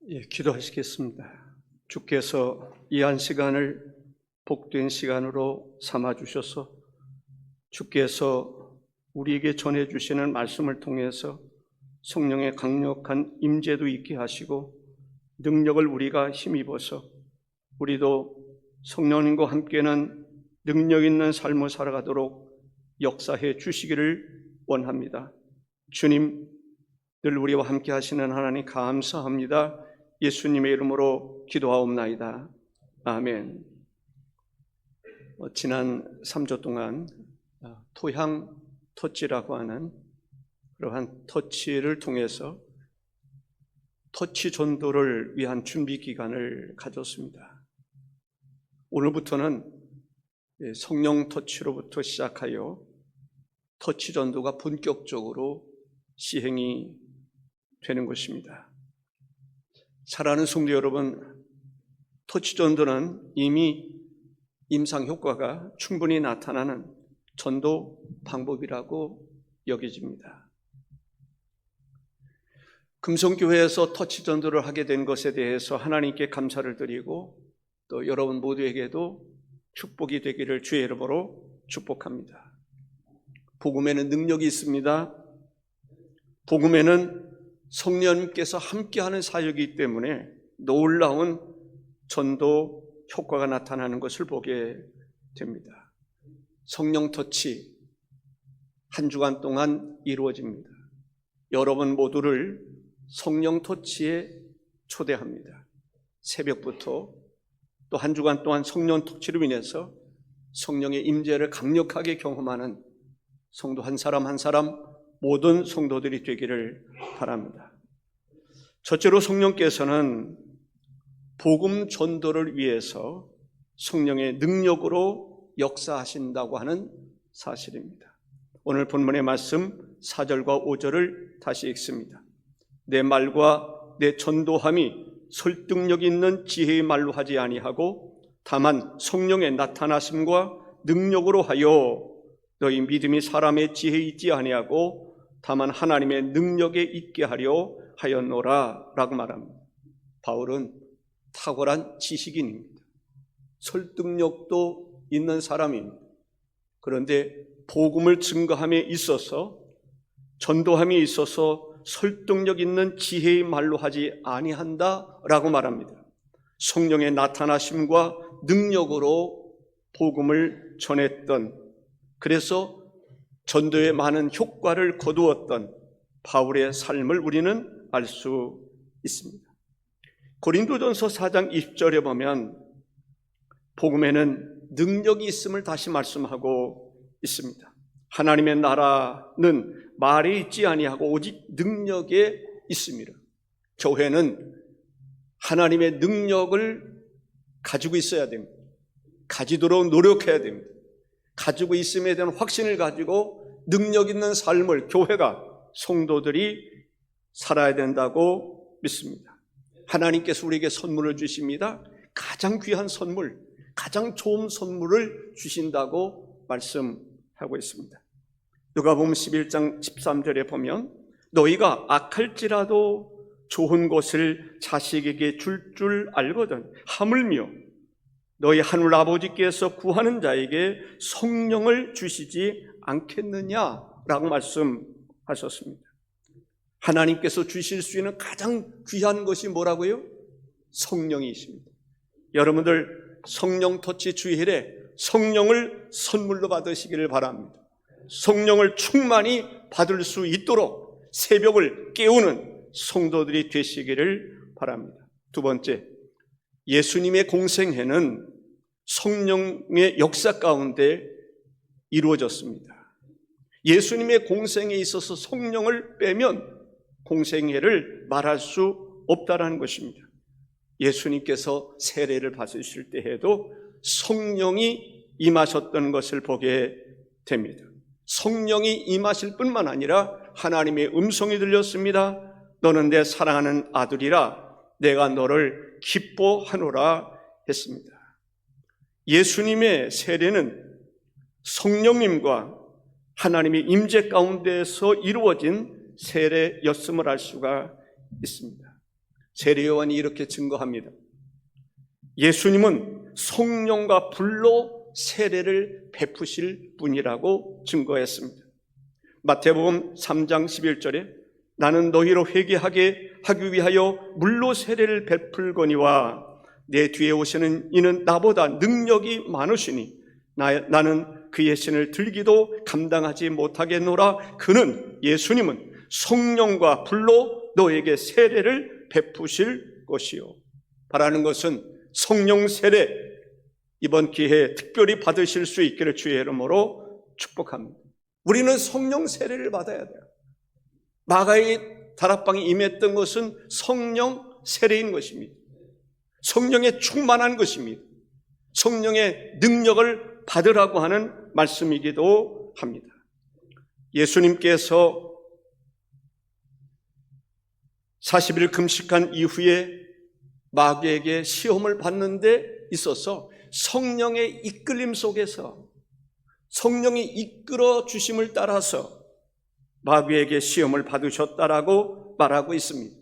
기도하시겠습니다. 주께서 이 한 시간을 복된 시간으로 삼아주셔서 주께서 우리에게 전해주시는 말씀을 통해서 성령의 강력한 임재도 있게 하시고 능력을 우리가 힘입어서 우리도 성령님과 함께는 능력 있는 삶을 살아가도록 역사해 주시기를 원합니다. 주님, 늘 우리와 함께 하시는 하나님 감사합니다. 예수님의 이름으로 기도하옵나이다. 아멘. 지난 3주 동안 토향 터치라고 하는 그러한 터치를 통해서 터치 전도를 위한 준비 기간을 가졌습니다. 오늘부터는 성령 터치로부터 시작하여 터치 전도가 본격적으로 시행이 되는 것입니다. 사랑하는 성도 여러분, 터치 전도는 이미 임상 효과가 충분히 나타나는 전도 방법이라고 여겨집니다. 금성교회에서 터치 전도를 하게 된 것에 대해서 하나님께 감사를 드리고 또 여러분 모두에게도 축복이 되기를 주의 이름으로 축복합니다. 복음에는 능력이 있습니다. 복음에는 성령님께서 함께하는 사역이기 때문에 놀라운 전도 효과가 나타나는 것을 보게 됩니다. 성령 터치 한 주간 동안 이루어집니다. 여러분 모두를 성령 터치에 초대합니다. 새벽부터 또 한 주간 동안 성령 터치로 인해서 성령의 임재를 강력하게 경험하는 성도 한 사람 한 사람 모든 성도들이 되기를 바랍니다. 첫째로 성령께서는 복음 전도를 위해서 성령의 능력으로 역사하신다고 하는 사실입니다. 오늘 본문의 말씀 4절과 5절을 다시 읽습니다. 내 말과 내 전도함이 설득력 있는 지혜의 말로 하지 아니하고 다만 성령의 나타나심과 능력으로 하여 너희 믿음이 사람의 지혜에 있지 아니하고 다만 하나님의 능력에 있게 하려 하였노라 라고 말합니다. 바울은 탁월한 지식인입니다. 설득력도 있는 사람입니다. 그런데 복음을 증거함에 있어서 전도함에 있어서 설득력 있는 지혜의 말로 하지 아니한다 라고 말합니다. 성령의 나타나심과 능력으로 복음을 전했던, 그래서 전도에 많은 효과를 거두었던 바울의 삶을 우리는 알 수 있습니다. 고린도전서 4장 20절에 보면 복음에는 능력이 있음을 다시 말씀하고 있습니다. 하나님의 나라는 말에 있지 아니하고 오직 능력에 있습니다. 교회는 하나님의 능력을 가지고 있어야 됩니다. 가지도록 노력해야 됩니다. 가지고 있음에 대한 확신을 가지고 능력 있는 삶을 교회가, 성도들이 살아야 된다고 믿습니다. 하나님께서 우리에게 선물을 주십니다. 가장 귀한 선물, 가장 좋은 선물을 주신다고 말씀하고 있습니다. 누가복음 11장 13절에 보면 너희가 악할지라도 좋은 것을 자식에게 줄 알거든 하물며 너희 하늘 아버지께서 구하는 자에게 성령을 주시지 않겠느냐라고 말씀하셨습니다. 하나님께서 주실 수 있는 가장 귀한 것이 뭐라고요? 성령이십니다. 여러분들 성령 터치 주일에 성령을 선물로 받으시기를 바랍니다. 성령을 충만히 받을 수 있도록 새벽을 깨우는 성도들이 되시기를 바랍니다. 두 번째, 예수님의 공생애는 성령의 역사 가운데 이루어졌습니다. 예수님의 공생애에 있어서 성령을 빼면 공생애를 말할 수 없다라는 것입니다. 예수님께서 세례를 받으실 때에도 성령이 임하셨던 것을 보게 됩니다. 성령이 임하실 뿐만 아니라 하나님의 음성이 들렸습니다. 너는 내 사랑하는 아들이라 내가 너를 기뻐하노라 했습니다. 예수님의 세례는 성령님과 하나님의 임재 가운데에서 이루어진 세례였음을 알 수가 있습니다. 세례요한이 이렇게 증거합니다. 예수님은 성령과 불로 세례를 베푸실 분이라고 증거했습니다. 마태복음 3장 11절에 나는 너희로 회개하게 하기 위하여 물로 세례를 베풀거니와 내 뒤에 오시는 이는 나보다 능력이 많으시니 나는 그의 신을 들기도 감당하지 못하겠노라. 그는, 예수님은 성령과 불로 너에게 세례를 베푸실 것이요. 바라는 것은 성령 세례, 이번 기회에 특별히 받으실 수 있기를 주의 이름으로 축복합니다. 우리는 성령 세례를 받아야 돼요. 마가의 다락방에 임했던 것은 성령 세례인 것입니다. 성령에 충만한 것입니다. 성령의 능력을 받으라고 하는 말씀이기도 합니다. 예수님께서 40일 금식한 이후에 마귀에게 시험을 받는 데 있어서 성령의 이끌림 속에서, 성령이 이끌어 주심을 따라서 마귀에게 시험을 받으셨다라고 말하고 있습니다.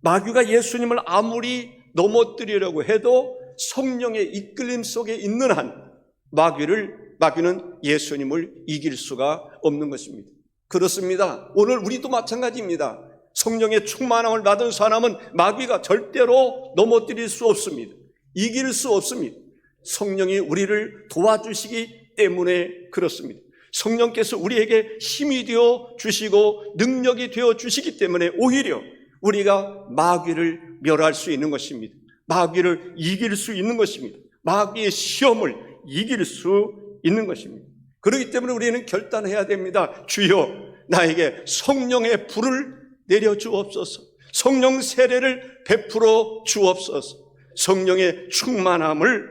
마귀가 예수님을 아무리 넘어뜨리려고 해도 성령의 이끌림 속에 있는 한 마귀는 예수님을 이길 수가 없는 것입니다. 그렇습니다. 오늘 우리도 마찬가지입니다. 성령의 충만함을 받은 사람은 마귀가 절대로 넘어뜨릴 수 없습니다. 이길 수 없습니다. 성령이 우리를 도와주시기 때문에 그렇습니다. 성령께서 우리에게 힘이 되어 주시고 능력이 되어 주시기 때문에 오히려 우리가 마귀를 멸할 수 있는 것입니다. 마귀를 이길 수 있는 것입니다. 마귀의 시험을 이길 수 있는 것입니다. 그렇기 때문에 우리는 결단해야 됩니다. 주여, 나에게 성령의 불을 내려주옵소서. 성령 세례를 베풀어 주옵소서. 성령의 충만함을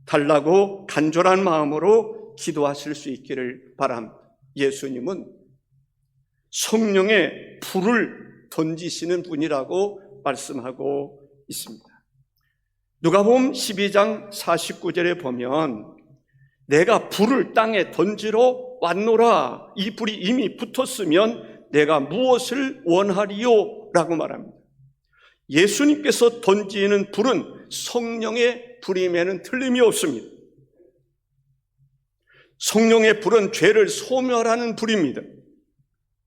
달라고 간절한 마음으로 기도하실 수 있기를 바랍니다. 예수님은 성령의 불을 던지시는 분이라고 말씀하고 있습니다. 누가복음 12장 49절에 보면 내가 불을 땅에 던지러 왔노라, 이 불이 이미 붙었으면 내가 무엇을 원하리요? 라고 말합니다. 예수님께서 던지는 불은 성령의 불임에는 틀림이 없습니다. 성령의 불은 죄를 소멸하는 불입니다.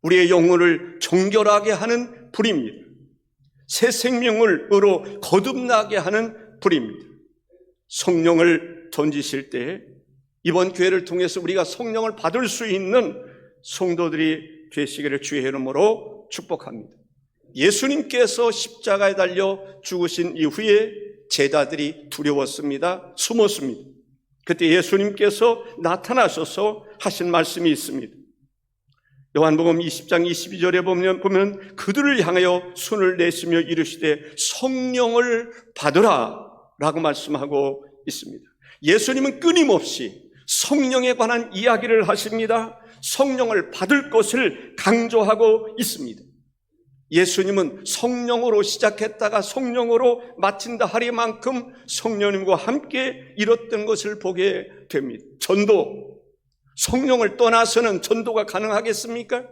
우리의 영혼을 정결하게 하는 불입니다. 새 생명으로 거듭나게 하는 불입니다. 성령을 던지실 때 이번 기회를 통해서 우리가 성령을 받을 수 있는 성도들이 되시기를 주의 이름으로 축복합니다. 예수님께서 십자가에 달려 죽으신 이후에 제자들이 두려웠습니다. 숨었습니다. 그때 예수님께서 나타나셔서 하신 말씀이 있습니다. 요한복음 20장 22절에 보면 그들을 향하여 손을 내시며 이르시되 성령을 받으라 라고 말씀하고 있습니다. 예수님은 끊임없이 성령에 관한 이야기를 하십니다. 성령을 받을 것을 강조하고 있습니다. 예수님은 성령으로 시작했다가 성령으로 마친다 하리만큼 성령님과 함께 이뤘던 것을 보게 됩니다. 전도, 성령을 떠나서는 전도가 가능하겠습니까?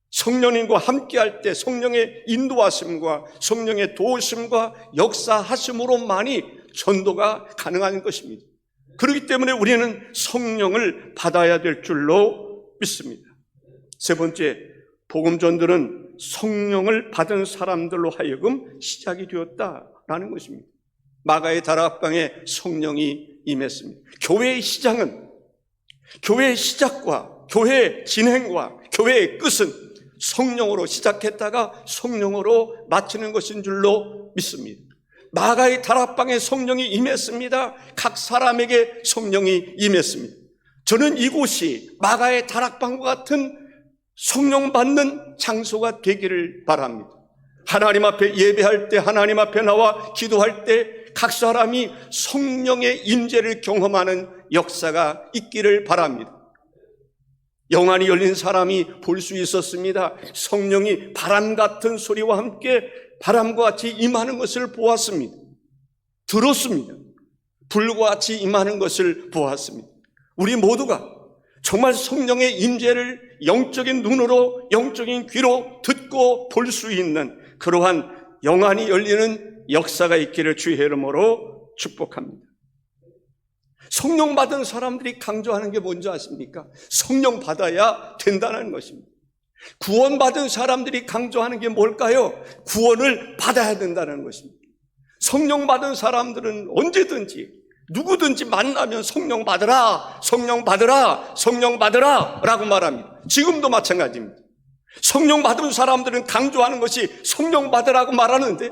성령님과 함께할 때 성령의 인도하심과 성령의 도우심과 역사하심으로만이 전도가 가능한 것입니다. 그렇기 때문에 우리는 성령을 받아야 될 줄로 믿습니다. 세 번째, 복음전도는 성령을 받은 사람들로 하여금 시작이 되었다라는 것입니다. 마가의 다락방에 성령이 임했습니다. 교회의 시작은, 교회의 시작과 교회의 진행과 교회의 끝은 성령으로 시작했다가 성령으로 마치는 것인 줄로 믿습니다. 마가의 다락방에 성령이 임했습니다. 각 사람에게 성령이 임했습니다. 저는 이곳이 마가의 다락방과 같은 성령 받는 장소가 되기를 바랍니다. 하나님 앞에 예배할 때, 하나님 앞에 나와 기도할 때 각 사람이 성령의 임재를 경험하는 역사가 있기를 바랍니다. 영안이 열린 사람이 볼 수 있었습니다. 성령이 바람 같은 소리와 함께 바람과 같이 임하는 것을 보았습니다. 들었습니다. 불과 같이 임하는 것을 보았습니다. 우리 모두가 정말 성령의 임재를 영적인 눈으로, 영적인 귀로 듣고 볼 수 있는 그러한 영안이 열리는 역사가 있기를 주의 이름으로 축복합니다. 성령 받은 사람들이 강조하는 게 뭔지 아십니까? 성령 받아야 된다는 것입니다. 구원받은 사람들이 강조하는 게 뭘까요? 구원을 받아야 된다는 것입니다. 성령 받은 사람들은 언제든지 누구든지 만나면 성령 받으라, 성령 받으라, 성령 받으라 라고 말합니다. 지금도 마찬가지입니다. 성령 받은 사람들은 강조하는 것이 성령 받으라고 말하는데,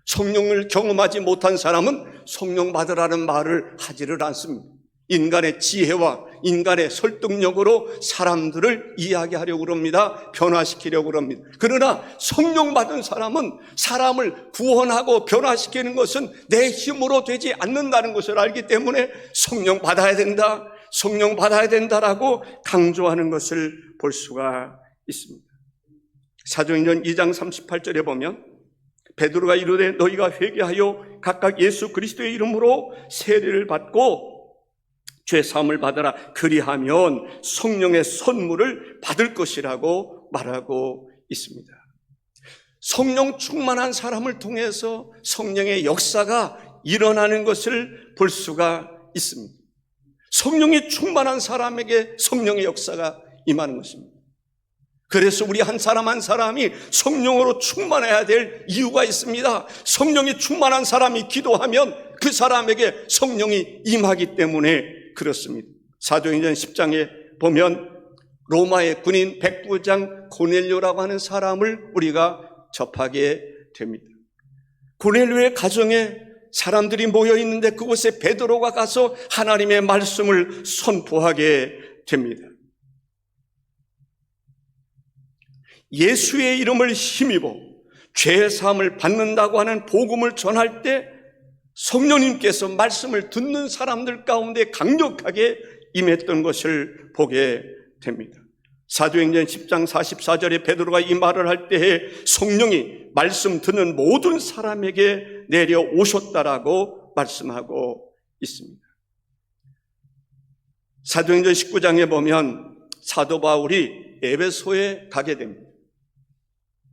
성령을 경험하지 못한 사람은 성령 받으라는 말을 하지를 않습니다. 인간의 지혜와 인간의 설득력으로 사람들을 이야기하려고 합니다. 변화시키려고 합니다. 그러나 성령 받은 사람은 사람을 구원하고 변화시키는 것은 내 힘으로 되지 않는다는 것을 알기 때문에 성령 받아야 된다, 성령 받아야 된다라고 강조하는 것을 볼 수가 있습니다. 사도행전 2장 38절에 보면 베드로가 이르되 너희가 회개하여 각각 예수 그리스도의 이름으로 세례를 받고 죄 사함을 받아라. 그리하면 성령의 선물을 받을 것이라고 말하고 있습니다. 성령 충만한 사람을 통해서 성령의 역사가 일어나는 것을 볼 수가 있습니다. 성령이 충만한 사람에게 성령의 역사가 임하는 것입니다. 그래서 우리 한 사람 한 사람이 성령으로 충만해야 될 이유가 있습니다. 성령이 충만한 사람이 기도하면 그 사람에게 성령이 임하기 때문에 그렇습니다. 사도행전 10장에 보면 로마의 군인 백부장 고넬료라고 하는 사람을 우리가 접하게 됩니다. 고넬료의 가정에 사람들이 모여 있는데 그곳에 베드로가 가서 하나님의 말씀을 선포하게 됩니다. 예수의 이름을 힘입어 죄 사함을 받는다고 하는 복음을 전할 때 성령님께서 말씀을 듣는 사람들 가운데 강력하게 임했던 것을 보게 됩니다. 사도행전 10장 44절에 베드로가 이 말을 할 때에 성령이 말씀 듣는 모든 사람에게 내려오셨다라고 말씀하고 있습니다. 사도행전 19장에 보면 사도 바울이 에베소에 가게 됩니다.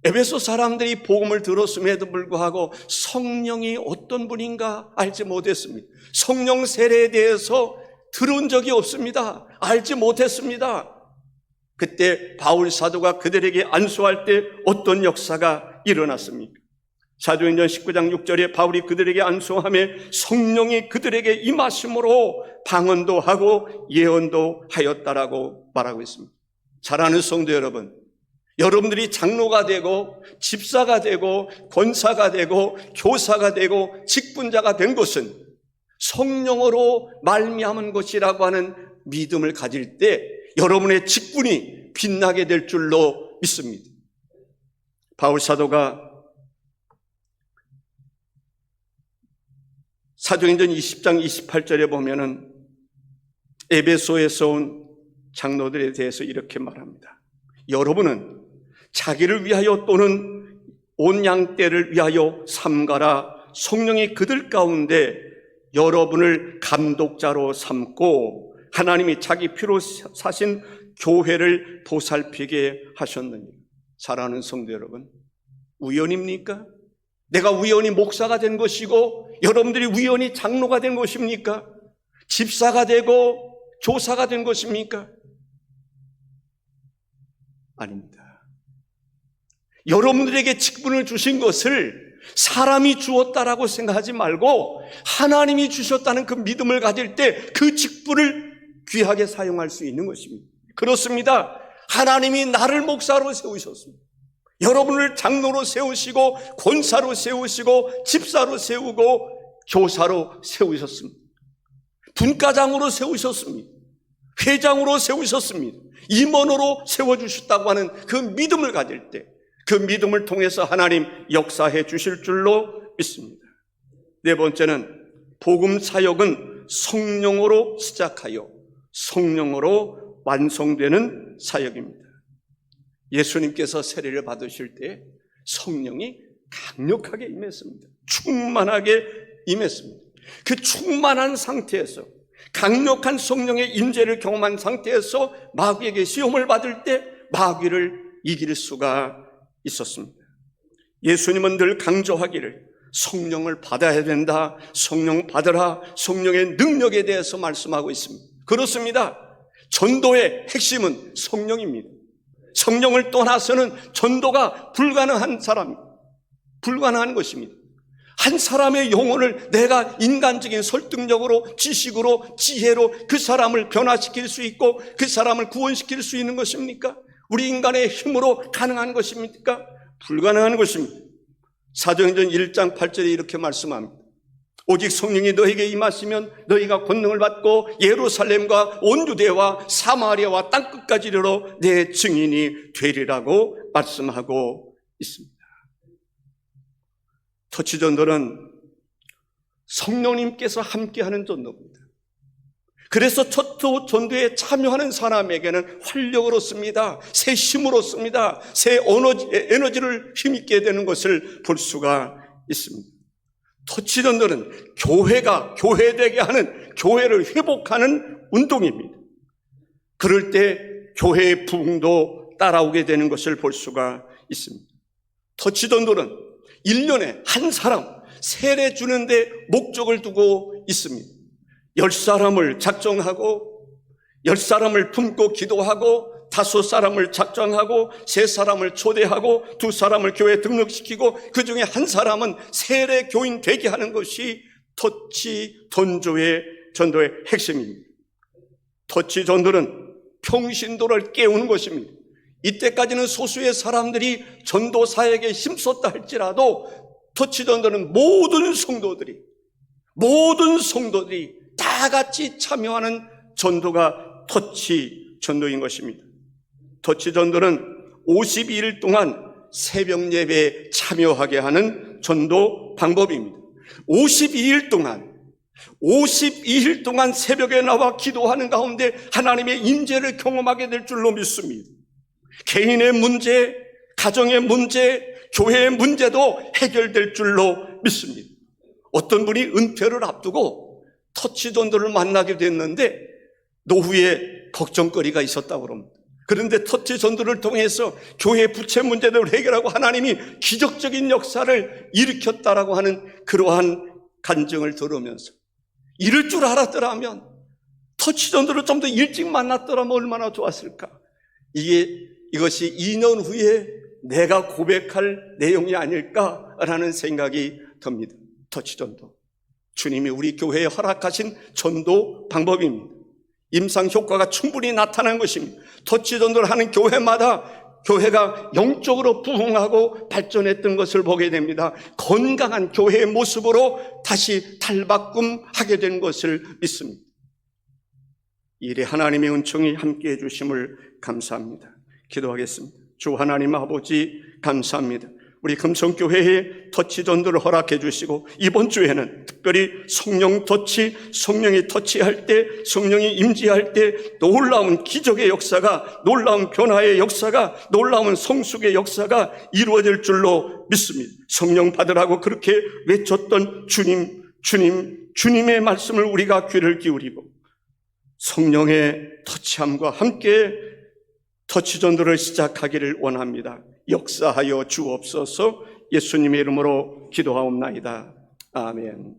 에베소 사람들이 복음을 들었음에도 불구하고 성령이 어떤 분인가 알지 못했습니다. 성령 세례에 대해서 들은 적이 없습니다. 알지 못했습니다. 그때 바울 사도가 그들에게 안수할 때 어떤 역사가 일어났습니까? 사도행전 19장 6절에 바울이 그들에게 안수하며 성령이 그들에게 임하심으로 방언도 하고 예언도 하였다라고 말하고 있습니다. 사랑하는 성도 여러분, 여러분들이 장로가 되고 집사가 되고 권사가 되고 교사가 되고 직분자가 된 것은 성령으로 말미암은 것이라고 하는 믿음을 가질 때 여러분의 직분이 빛나게 될 줄로 믿습니다. 바울 사도가 사도행전 20장 28절에 보면은 에베소에서 온 장로들에 대해서 이렇게 말합니다. 여러분은 자기를 위하여 또는 온 양떼를 위하여 삼가라. 성령이 그들 가운데 여러분을 감독자로 삼고 하나님이 자기 피로 사신 교회를 보살피게 하셨느니라. 사랑하는 성도 여러분, 우연입니까? 내가 우연히 목사가 된 것이고 여러분들이 우연히 장로가 된 것입니까? 집사가 되고 교사가 된 것입니까? 아닙니다. 여러분들에게 직분을 주신 것을 사람이 주었다라고 생각하지 말고 하나님이 주셨다는 그 믿음을 가질 때 그 직분을 귀하게 사용할 수 있는 것입니다. 그렇습니다. 하나님이 나를 목사로 세우셨습니다. 여러분을 장로로 세우시고 권사로 세우시고 집사로 세우고 교사로 세우셨습니다. 분과장으로 세우셨습니다. 회장으로 세우셨습니다. 임원으로 세워주셨다고 하는 그 믿음을 가질 때 그 믿음을 통해서 하나님 역사해 주실 줄로 믿습니다. 네 번째는 복음 사역은 성령으로 시작하여 성령으로 완성되는 사역입니다. 예수님께서 세례를 받으실 때 성령이 강력하게 임했습니다. 충만하게 임했습니다. 그 충만한 상태에서 강력한 성령의 임재를 경험한 상태에서 마귀에게 시험을 받을 때 마귀를 이길 수가 있었습니다. 예수님은 늘 강조하기를 성령을 받아야 된다, 성령 받으라, 성령의 능력에 대해서 말씀하고 있습니다. 그렇습니다. 전도의 핵심은 성령입니다. 성령을 떠나서는 전도가 불가능한 것입니다. 한 사람의 영혼을 내가 인간적인 설득력으로, 지식으로, 지혜로 그 사람을 변화시킬 수 있고 그 사람을 구원시킬 수 있는 것입니까? 우리 인간의 힘으로 가능한 것입니까? 불가능한 것입니다. 사도행전 1장 8절에 이렇게 말씀합니다. 오직 성령이 너에게 임하시면 너희가 권능을 받고 예루살렘과 온 유대와 사마리아와 땅끝까지 이르러 내 증인이 되리라고 말씀하고 있습니다. 터치전도는 성령님께서 함께하는 전도입니다. 그래서 첫 전도에 참여하는 사람에게는 활력을 얻습니다. 새 힘을 얻습니다. 새 에너지를 힘있게 되는 것을 볼 수가 있습니다. 터치전도는 교회가 교회되게 하는, 교회를 회복하는 운동입니다. 그럴 때 교회의 부흥도 따라오게 되는 것을 볼 수가 있습니다. 터치전도는 1년에 한 사람 세례 주는데 목적을 두고 있습니다. 10사람을 작정하고 10사람을 품고 기도하고 5사람을 작정하고 3사람을 초대하고 2사람을 교회에 등록시키고 그 중에 한 사람은 세례 교인 되게 하는 것이 터치 전도의 핵심입니다. 터치 전도는 평신도를 깨우는 것입니다. 이때까지는 소수의 사람들이 전도 사역에 힘썼다 할지라도 터치 전도는 모든 성도들이 다 같이 참여하는 전도가 터치 전도인 것입니다. 터치 전도는 52일 동안 새벽 예배에 참여하게 하는 전도 방법입니다. 52일 동안 새벽에 나와 기도하는 가운데 하나님의 임재를 경험하게 될 줄로 믿습니다. 개인의 문제, 가정의 문제, 교회의 문제도 해결될 줄로 믿습니다. 어떤 분이 은퇴를 앞두고 터치 전도를 만나게 됐는데 노후에 걱정거리가 있었다고 합니다. 그런데 터치 전도를 통해서 교회 부채 문제들을 해결하고 하나님이 기적적인 역사를 일으켰다라고 하는 그러한 간증을 들으면서 이럴 줄 알았더라면, 터치 전도를 좀 더 일찍 만났더라면 얼마나 좋았을까. 이것이 2년 후에 내가 고백할 내용이 아닐까라는 생각이 듭니다. 터치 전도, 주님이 우리 교회에 허락하신 전도 방법입니다. 임상 효과가 충분히 나타난 것입니다. 터치 전도를 하는 교회마다 교회가 영적으로 부흥하고 발전했던 것을 보게 됩니다. 건강한 교회의 모습으로 다시 탈바꿈하게 된 것을 믿습니다. 이래 하나님의 은총이 함께해 주심을 감사합니다. 기도하겠습니다. 주 하나님 아버지 감사합니다. 우리 금성교회에 터치 전도를 허락해 주시고 이번 주에는 특별히 성령이 터치할 때, 성령이 임재할 때 놀라운 기적의 역사가, 놀라운 변화의 역사가, 놀라운 성숙의 역사가 이루어질 줄로 믿습니다. 성령 받으라고 그렇게 외쳤던 주님의 말씀을 우리가 귀를 기울이고 성령의 터치함과 함께 터치 전도를 시작하기를 원합니다. 역사하여 주옵소서. 예수님의 이름으로 기도하옵나이다. 아멘.